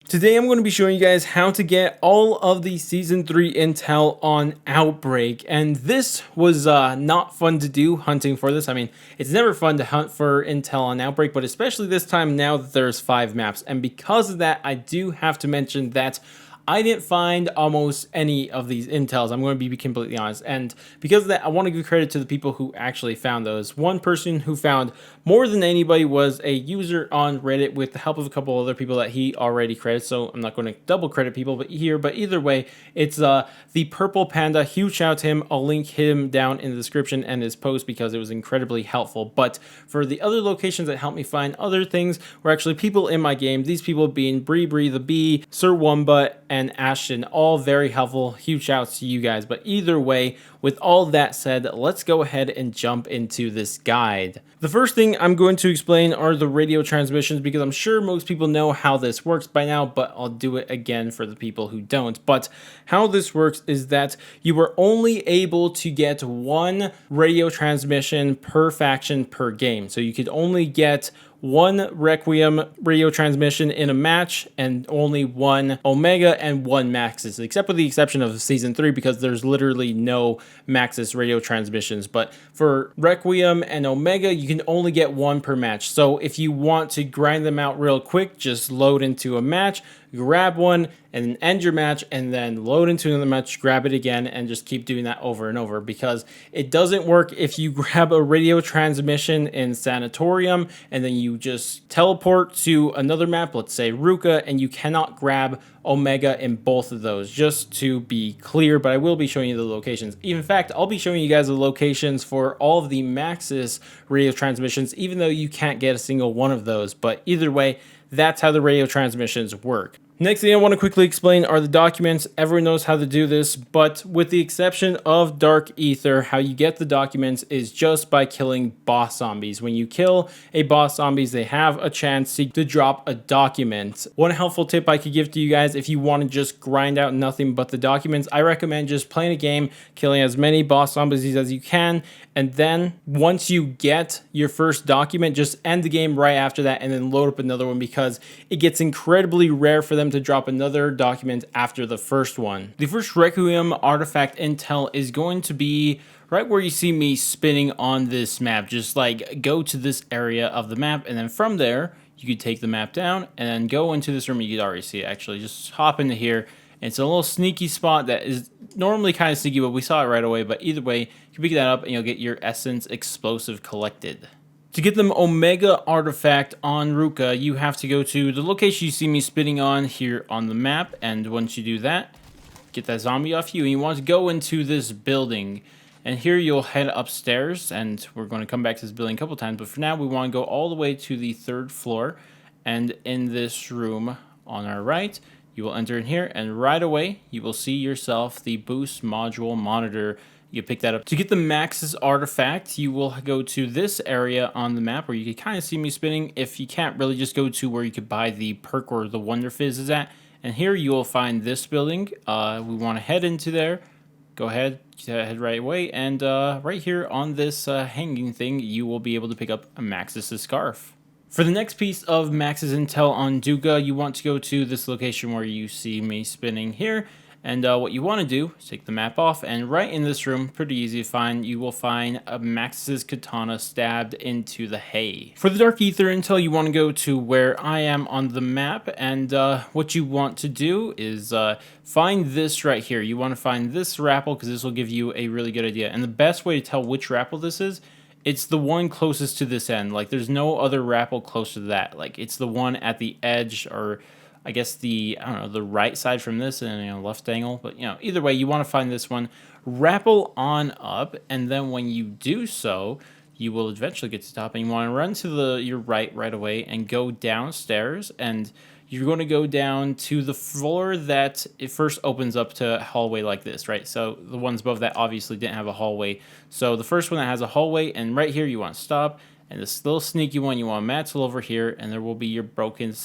Today I'm going to be showing you guys how to get all of the Season 3 intel on Outbreak, and this was not fun to do, hunting for this. I mean, it's never fun to hunt for intel on Outbreak, but especially this time now that there's 5 maps, and because of that, I do have to mention that I didn't find almost any of these intels. I'm going to be completely honest. And because of that, I want to give credit to the people who actually found those. One person who found more than anybody was a user on Reddit with the help of a couple other people that he already credited. So I'm not going to double credit people but either way, it's the Purple Panda. Huge shout out to him. I'll link him down in the description and his post because it was incredibly helpful. But for the other locations that helped me find other things were actually people in my game. These people being Bree the Bee, Sir Wumba, and Ashton, all very helpful. Huge shouts to you guys. But either way, with all that said, let's go ahead and jump into this guide. The first thing I'm going to explain are the radio transmissions because I'm sure most people know how this works by now, but I'll do it again for the people who don't. But how this works is that you are only able to get one radio transmission per faction per game. So you could only get one Requiem radio transmission in a match and only one Omega and one Maxis, except with the exception of Season 3 because there's literally no Maxis radio transmissions. But for Requiem and Omega, you can only get one per match. So if you want to grind them out real quick, just load into a match, grab one, and then end your match, and then load into another match, grab it again, and just keep doing that over and over because it doesn't work if you grab a radio transmission in Sanatorium and then you just teleport to another map, let's say Ruka, and you cannot grab Omega in both of those, just to be clear, but I will be showing you the locations. In fact, I'll be showing you guys the locations for all of the Maxis radio transmissions, even though you can't get a single one of those, but either way, that's how the radio transmissions work. Next thing I want to quickly explain are the documents. Everyone knows how to do this, but with the exception of Dark Aether, how you get the documents is just by killing boss zombies. When you kill a boss zombies, they have a chance to drop a document. One helpful tip I could give to you guys if you want to just grind out nothing but the documents, I recommend just playing a game, killing as many boss zombies as you can, and then once you get your first document, just end the game right after that and then load up another one because it gets incredibly rare for them to drop another document after the first one. The first Requiem artifact intel is going to be right where you see me spinning on this map. Just like go to this area of the map, and then from there you could take the map down and then go into this room. You could already see it actually. Just hop into here. It's a little sneaky spot that is normally kind of sneaky, but we saw it right away. But either way, you can pick that up and you'll get your Essence Explosive collected. To get them Omega Artifact on Ruka, you have to go to the location you see me spinning on here on the map. And once you do that, get that zombie off you. And you want to go into this building. And here you'll head upstairs. And we're going to come back to this building a couple times. But for now, we want to go all the way to the 3rd floor. And in this room on our right, you will enter in here, and right away, you will see yourself the boost module monitor. You pick that up. To get the Maxis artifact, you will go to this area on the map where you can kind of see me spinning. If you can't really, just go to where you could buy the perk or the Wonder Fizz is at. And here you will find this building. We want to head into there. Go ahead, head right away. And right here on this hanging thing, you will be able to pick up a Maxis' scarf. For the next piece of Maxis intel on Duga, you want to go to this location where you see me spinning here. And what you want to do is take the map off, and right in this room, pretty easy to find, you will find a Maxis katana stabbed into the hay. For the Dark Aether intel, you want to go to where I am on the map, and what you want to do is find this right here. You want to find this rappel because this will give you a really good idea. And the best way to tell which rappel this is, it's the one closest to this end. Like, there's no other rappel closer to that. Like, it's the one at the edge, or I guess the, I don't know, the right side from this and, left angle. But, either way, you want to find this one. Rappel on up, and then when you do so, you will eventually get to the top, and you want to run to your right away and go downstairs, and you're going to go down to the floor that it first opens up to a hallway like this, right? So the ones above that obviously didn't have a hallway. So the first one that has a hallway, and right here you want to stop, and this little sneaky one you want to mantle over here, and there will be your broken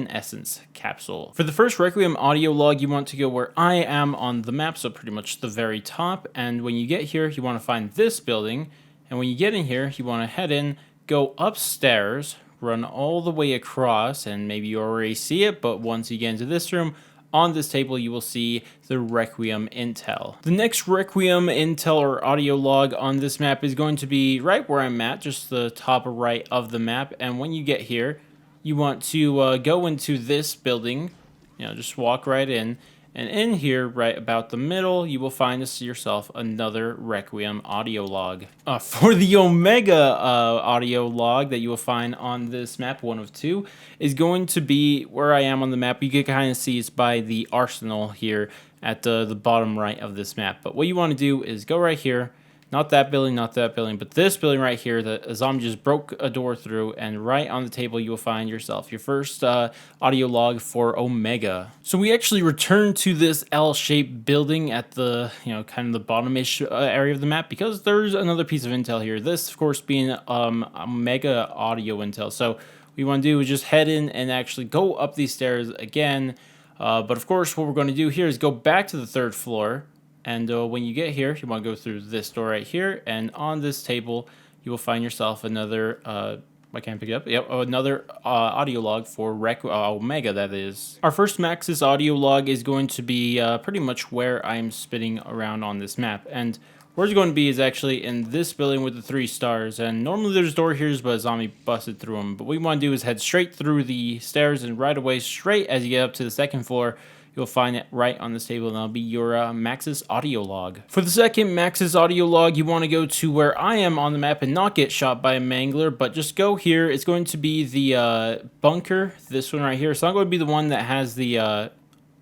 essence capsule. For the first Requiem audio log, you want to go where I am on the map, so pretty much the very top, and when you get here, you want to find this building, and when you get in here, you want to head in, go upstairs, run all the way across, and maybe you already see it, but once you get into this room, on this table, you will see the Requiem intel. The next Requiem intel or audio log on this map is going to be right where I'm at, just the top right of the map. And when you get here, you want to go into this building, just walk right in. And in here, right about the middle, you will find yourself another Requiem audio log. For the Omega audio log that you will find on this map, one of two, is going to be where I am on the map. You can kind of see it's by the arsenal here at the bottom right of this map. But what you want to do is go right here. Not that building, but this building right here that a zombie just broke a door through, and right on the table you will find yourself your first audio log for Omega. So we actually returned to this L-shaped building at the, kind of the bottom-ish area of the map because there's another piece of intel here. This, of course, being Omega audio intel. So what we want to do is just head in and actually go up these stairs again. But of course, what we're going to do here is go back to the third floor. And when you get here, you want to go through this door right here, and on this table, you will find yourself another, I can't pick it up, yep, another audio log for Omega, that is. Our first Maxis audio log is going to be pretty much where I'm spinning around on this map, and where it's going to be is actually in this building with the 3 stars, and normally there's door here, but a zombie busted through them. But what we want to do is head straight through the stairs, and right away, straight as you get up to the second floor, you'll find it right on this table, and that'll be your Maxis audio log. For the second Maxis audio log, you want to go to where I am on the map and not get shot by a mangler, but just go here. It's going to be the bunker, this one right here. It's not going to be the one that has the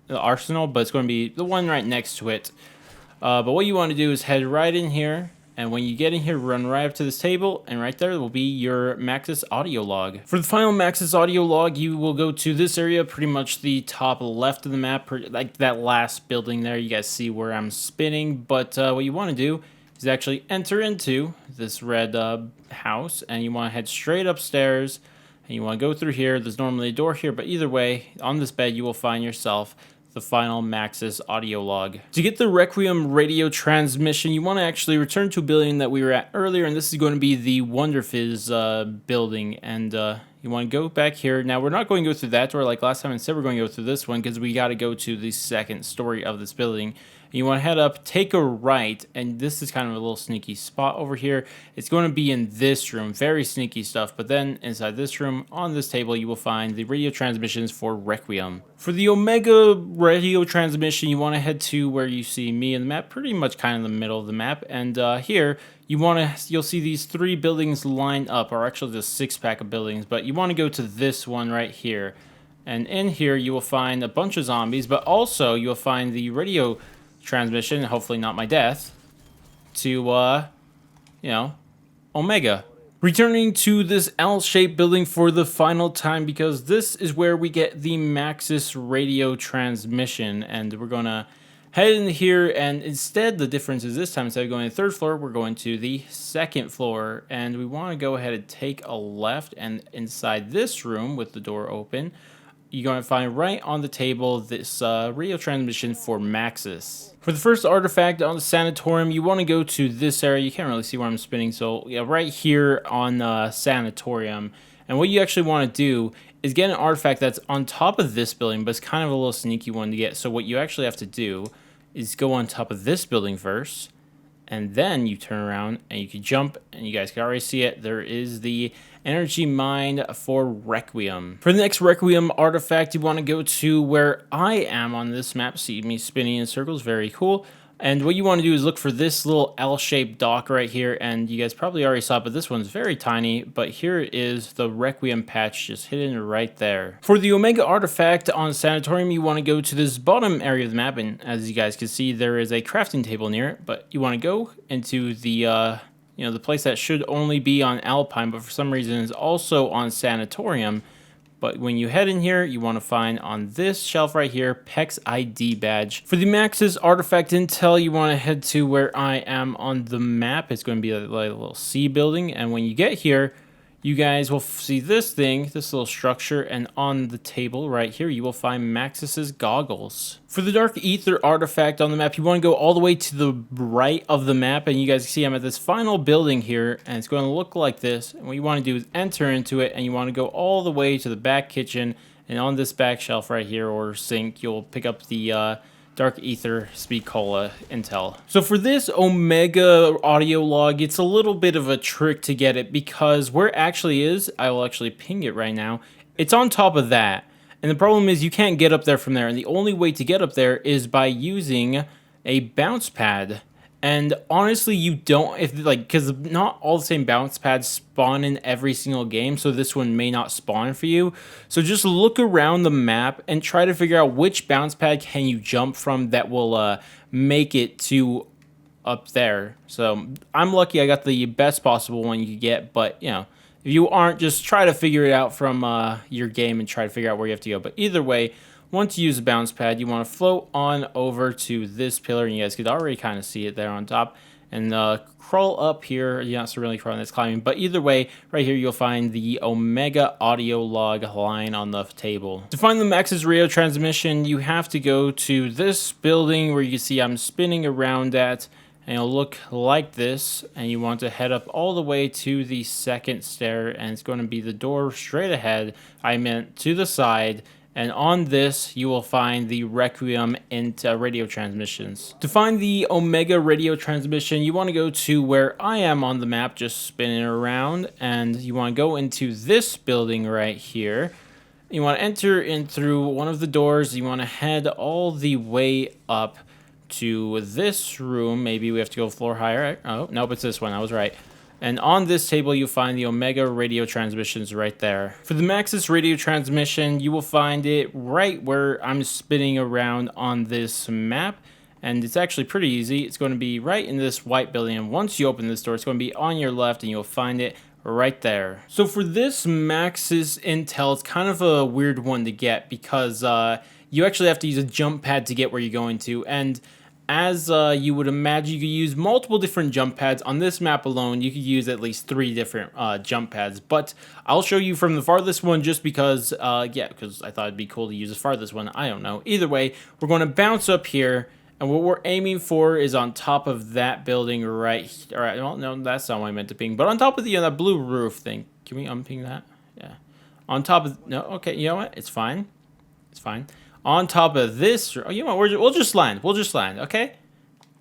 arsenal, but it's going to be the one right next to it. But what you want to do is head right in here. And when you get in here, run right up to this table, and right there will be your Maxis audio log. For the final Maxis audio log, you will go to this area, pretty much the top left of the map, like that last building there. You guys see where I'm spinning, but what you want to do is actually enter into this red house, and you want to head straight upstairs, and you want to go through here. There's normally a door here, but either way, on this bed, you will find yourself the final Maxis audio log. To get the Requiem radio transmission, you want to actually return to a building that we were at earlier, and this is going to be the Wonder Fizz building, and you want to go back here. Now, we're not going to go through that door like last time. Instead, we're going to go through this one because we got to go to the second story of this building. You want to head up, take a right, and this is kind of a little sneaky spot over here. It's going to be in this room, very sneaky stuff, but then inside this room, on this table, you will find the radio transmissions for Requiem. For the Omega radio transmission, you want to head to where you see me in the map, pretty much kind of in the middle of the map, and here, you'll see these 3 buildings lined up, or actually the 6-pack of buildings, but you want to go to this one right here. And in here, you will find a bunch of zombies, but also you'll find the radio transmission, hopefully not my death, to, Omega. Returning to this L-shaped building for the final time, because this is where we get the Maxis radio transmission, and we're gonna head in here, and instead, the difference is this time, instead of going to the 3rd floor, we're going to the 2nd floor, and we want to go ahead and take a left, and inside this room, with the door open, you're going to find right on the table this radio transmission for Maxis. For the first artifact on the Sanatorium, you want to go to this area. You can't really see where I'm spinning, so yeah, right here on Sanatorium. And what you actually want to do is get an artifact that's on top of this building, but it's kind of a little sneaky one to get. So what you actually have to do is go on top of this building first, and then you turn around and you can jump, and you guys can already see it. There is the energy mine for Requiem. For the next Requiem artifact, you want to go to where I am on this map. See me spinning in circles, very cool. And what you want to do is look for this little L-shaped dock right here, and you guys probably already saw it, but this one's very tiny, but here is the Requiem patch just hidden right there. For the Omega artifact on Sanatorium, you want to go to this bottom area of the map, and as you guys can see, there is a crafting table near it, but you want to go into the the place that should only be on Alpine, but for some reason is also on Sanatorium. But when you head in here, you want to find on this shelf right here, PEX ID badge. For the Maxis artifact intel, you want to head to where I am on the map. It's going to be a little C building. And when you get here, you guys will see this thing, this little structure, and on the table right here, you will find Maxis's goggles. For the Dark Aether artifact on the map, you want to go all the way to the right of the map, and you guys see I'm at this final building here, and it's going to look like this. And what you want to do is enter into it, and you want to go all the way to the back kitchen, and on this back shelf right here, or sink, you'll pick up the Dark Aether Speed Cola intel. So for this Omega audio log, it's a little bit of a trick to get it because where it actually is, I will actually ping it right now, it's on top of that. And the problem is you can't get up there from there, and the only way to get up there is by using a bounce pad. And honestly, you don't, because not all the same bounce pads spawn in every single game, so this one may not spawn for you. So just look around the map and try to figure out which bounce pad can you jump from that will make it to up there. So I'm lucky I got the best possible one you could get, but you know, if you aren't, just try to figure it out from your game and try to figure out where you have to go. But either way, once you use a bounce pad, you want to float on over to this pillar, and you guys could already kind of see it there on top, and crawl up here. You're not really crawling, it's climbing, but either way, right here you'll find the Omega audio log line on the table. To find the Max's radio transmission, you have to go to this building where you can see I'm spinning around at, and it'll look like this, and you want to head up all the way to the second stair, and it's going to be the door straight ahead, I meant to the side. And on this, you will find the Requiem into radio transmissions. To find the Omega radio transmission, you want to go to where I am on the map, just spinning around, and you want to go into this building right here. You want to enter in through one of the doors. You want to head all the way up to this room. Maybe we have to go a floor higher. Oh, nope, it's this one. I was right. And on this table, you'll find the Omega radio transmissions right there. For the Maxis radio transmission, you will find it right where I'm spinning around on this map. And it's actually pretty easy. It's going to be right in this white building. And once you open this door, it's going to be on your left, and you'll find it right there. So for this Maxis intel, it's kind of a weird one to get because you actually have to use a jump pad to get where you're going to. And as you would imagine, you could use multiple different jump pads. On this map alone, you could use at least 3 different jump pads. But I'll show you from the farthest one just because, yeah, because I thought it'd be cool to use the farthest one. I don't know. Either way, we're going to bounce up here. And what we're aiming for is on top of that building right here. All right, well, no, that's not what I meant to ping. But on top of the that blue roof thing. Can we unping that? Yeah. On top of... No, okay, you know what? It's fine. It's fine. On top of this, oh, you know what, we'll just land. We'll just land, okay?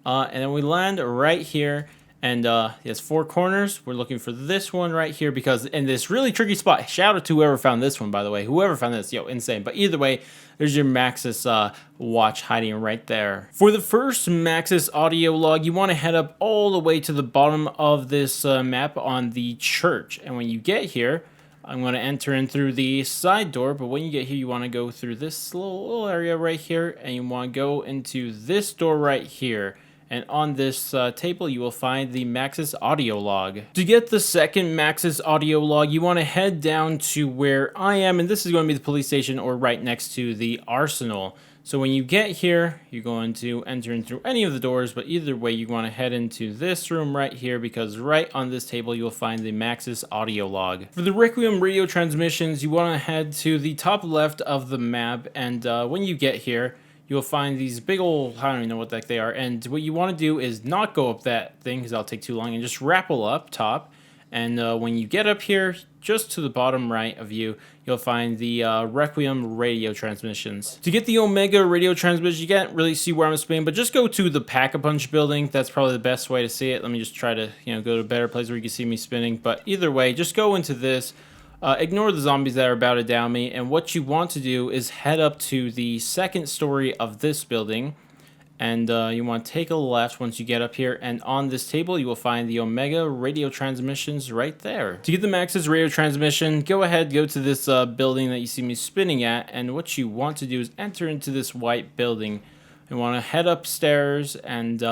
And then we land right here, and it has 4 corners. We're looking for this one right here because in this really tricky spot. Shout out to whoever found this one, by the way. Whoever found this, yo, insane. But either way, there's your Maxis watch hiding right there. For the first Maxis audio log, you want to head up all the way to the bottom of this map on the church. And when you get here, I'm going to enter in through the side door, but when you get here, you want to go through this little area right here, and you want to go into this door right here. And on this table, you will find the Maxis audio log. To get the second Maxis audio log, you want to head down to where I am, and this is going to be the police station or right next to the arsenal. So when you get here, you're going to enter in through any of the doors, but either way, you want to head into this room right here because right on this table, you'll find the Maxis audio log. For the Requiem radio transmissions, you want to head to the top left of the map, and when you get here, you'll find these big old, I don't even know what the heck they are, and what you want to do is not go up that thing because that'll take too long, and just rappel up top. And when you get up here, just to the bottom right of you, you'll find the Requiem radio transmissions. To get the Omega radio transmission, you can't really see where I'm spinning, but just go to the Pack-a-Punch building. That's probably the best way to see it. Let me just try to, go to a better place where you can see me spinning. But either way, just go into this. Ignore the zombies that are about to down me. And what you want to do is head up to the second story of this building. And you want to take a left once you get up here, and on this table you will find the Omega radio transmissions right there. To get the Maxis radio transmission, go ahead, go to this building that you see me spinning at, and what you want to do is enter into this white building. You want to head upstairs and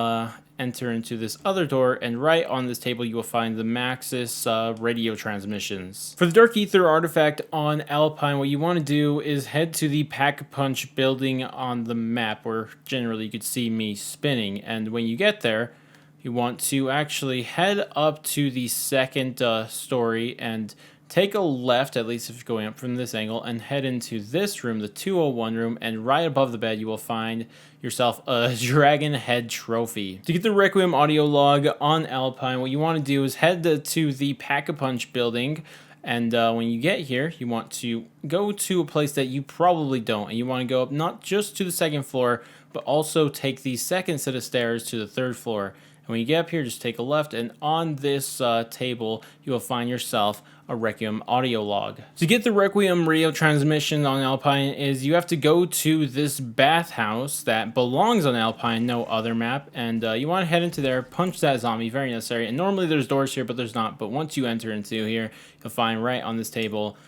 enter into this other door, and right on this table you will find the Maxis radio transmissions. For the Dark Aether artifact on Alpine, what you want to do is head to the Pack-a-Punch building on the map where generally you could see me spinning, and when you get there, you want to actually head up to the second story and take a left, at least if you're going up from this angle, and head into this room, the 201 room, and right above the bed you will find yourself a dragon head trophy. To get the Requiem audio log on Alpine, what you want to do is head to the Pack-a-Punch building, and when you get here, you want to go to a place that you probably don't, and you want to go up not just to the second floor, but also take the second set of stairs to the third floor. And when you get up here, just take a left, and on this table, you will find yourself a Requiem audio log. To get the Requiem radio transmission on Alpine is you have to go to this bathhouse that belongs on Alpine, no other map, and you want to head into there, punch that zombie, very necessary. And normally there's doors here, but there's not. But once you enter into here, you'll find right on this table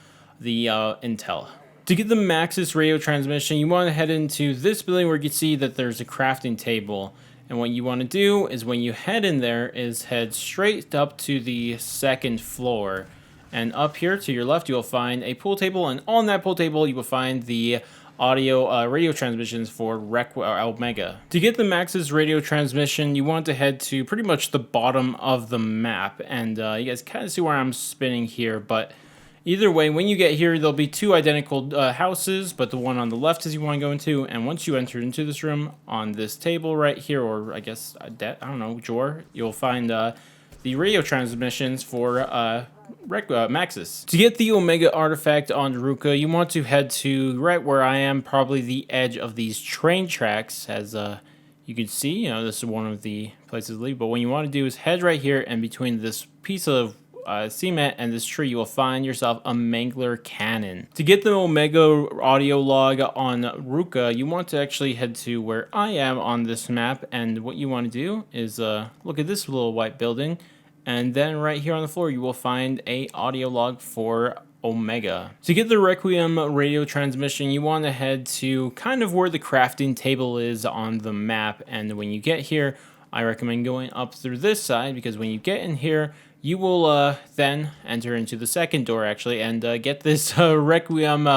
the intel. To get the Maxis radio transmission, you want to head into this building where you can see that there's a crafting table. And what you want to do is when you head in there is head straight up to the second floor. And up here to your left, you will find a pool table. And on that pool table, you will find the audio radio transmissions for Omega. To get the Maxis radio transmission, you want to head to pretty much the bottom of the map. And you guys kind of see where I'm spinning here, but either way, when you get here, there'll be two identical houses, but the one on the left is you want to go into, and once you enter into this room, on this table right here, or I guess, I don't know, drawer, you'll find the radio transmissions for Maxis. To get the Omega artifact on Ruka, you want to head to right where I am, probably the edge of these train tracks, as you can see, you know, this is one of the places to leave, but what you want to do is head right here, and between this piece of cement and this tree, you will find yourself a Mangler cannon. To get the Omega audio log on Ruka, you want to actually head to where I am on this map, and what you want to do is look at this little white building, and then right here on the floor you will find a audio log for Omega. To get the Requiem radio transmission, you want to head to kind of where the crafting table is on the map, and when you get here, I recommend going up through this side, because when you get in here, you will then enter into the second door, actually, and get this Requiem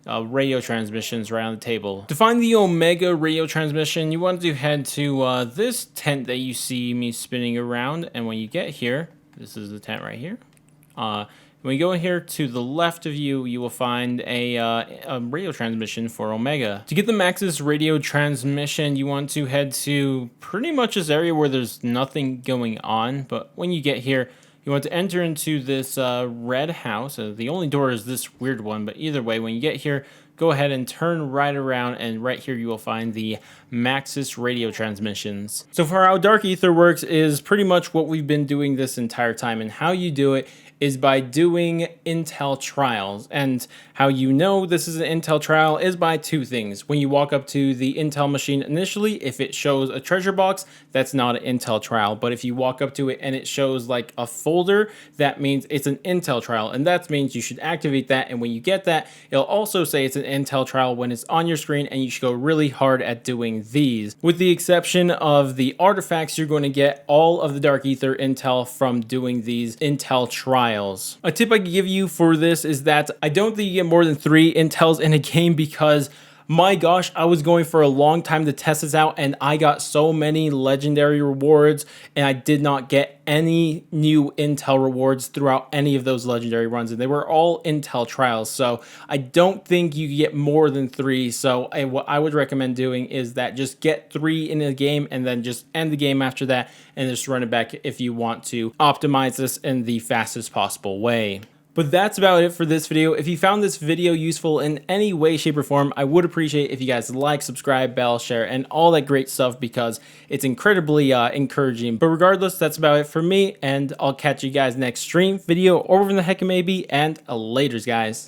radio transmissions right on the table. To find the Omega radio transmission, you want to head to this tent that you see me spinning around, and when you get here, this is the tent right here. When you go in here to the left of you, you will find a radio transmission for Omega. To get the Maxis radio transmission, you want to head to pretty much this area where there's nothing going on. But when you get here, you want to enter into this red house. The only door is this weird one, but either way, when you get here, go ahead and turn right around, and right here you will find the Maxis radio transmissions. So for how Dark Aether works is pretty much what we've been doing this entire time, and how you do it is by doing intel trials. And how you know this is an intel trial is by two things. When you walk up to the intel machine initially, if it shows a treasure box, that's not an intel trial. But if you walk up to it and it shows like a folder, that means it's an intel trial, and that means you should activate that. And when you get that, it'll also say it's an intel trial when it's on your screen, and you should go really hard at doing these. With the exception of the artifacts, you're going to get all of the Dark Aether intel from doing these intel trials. A tip I can give you for this is that I don't think you get more than 3 intels in a game, because my gosh, I was going for a long time to test this out, and I got so many legendary rewards, and I did not get any new intel rewards throughout any of those legendary runs, and they were all intel trials. So I don't think you get more than 3. So what I would recommend doing is that just get 3 in a game, and then just end the game after that, and just run it back if you want to optimize this in the fastest possible way. But that's about it for this video. If you found this video useful in any way, shape, or form, I would appreciate if you guys like, subscribe, bell, share, and all that great stuff, because it's incredibly encouraging. But regardless, that's about it for me, and I'll catch you guys next stream, video, or wherever the heck it may be, and laters, guys.